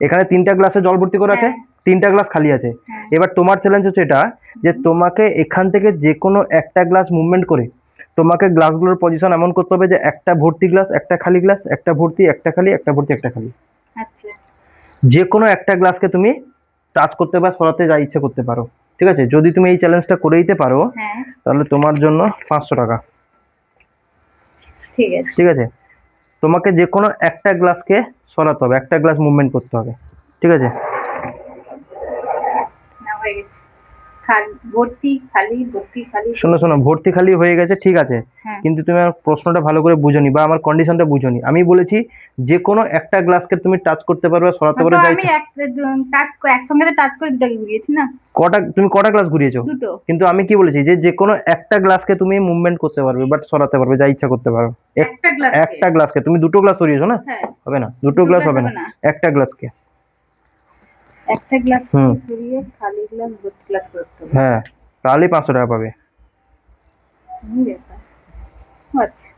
এখানে 3টা গ্লাসে জল ভর্তি করা আছে, 3টা গ্লাস খালি আছে। এবার তোমার চ্যালেঞ্জ হচ্ছে এটা যে তোমাকে এখান থেকে যে কোনো একটা গ্লাস মুভমেন্ট করে তোমাকে গ্লাসগুলোর পজিশন এমন করতে হবে যে একটা ভর্তি গ্লাস, একটা খালি গ্লাস, একটা ভর্তি, একটা খালি, একটা ভর্তি, একটা খালি। আচ্ছা, যে কোনো একটা গ্লাসকে তুমি টাচ করতে বা সরাতে যা ইচ্ছে করতে পারো, ঠিক আছে? যদি তুমি এই চ্যালেঞ্জটা করে দিতে পারো তাহলে তোমার জন্য 500 টাকা। ঠিক আছে, ঠিক আছে, তোমাকে যে কোনো একটা গ্লাসকে সরাতে হবে, একটা গ্লাস মুভমেন্ট করতে হবে, ঠিক আছে? না হয়ে গেছে। ভর্তি খালি, ভর্তি খালি। শোনো শোনো, ভর্তি খালি হয়ে গেছে, ঠিক আছে, কিন্তু তুমি আমার প্রশ্নটা ভালো করে বুঝোনি বা আমার কন্ডিশনটা বুঝোনি। আমি বলেছি যে কোনো একটা গ্লাসকে তুমি টাচ করতে পারবে, সরাতে পারবে, তো যা আমি ইচ্ছা। একসঙ্গে তো টাচ করে দুটাকে ঘুরিয়েছি না? তুমি কটা গ্লাস ঘুরিয়েছো? দুটো। কিন্তু আমি কি বলেছি যে যে কোনো একটা গ্লাসকে তুমি মুভমেন্ট করতে পারবে, বাট সরাতে পারবে, যা ইচ্ছা করতে পারবে। একটা গ্লাসকে তুমি দুটো গ্লাস সরিয়েছো না? হবে না, দুটো গ্লাস হবে না, একটা গ্লাসকে। একটা গ্লাস সরিয়ে খালি গ্লাস ভর্তি গ্লাস করতে হবে। হ্যাঁ, তাহলেই 500 টাকা পাবে। আচ্ছা।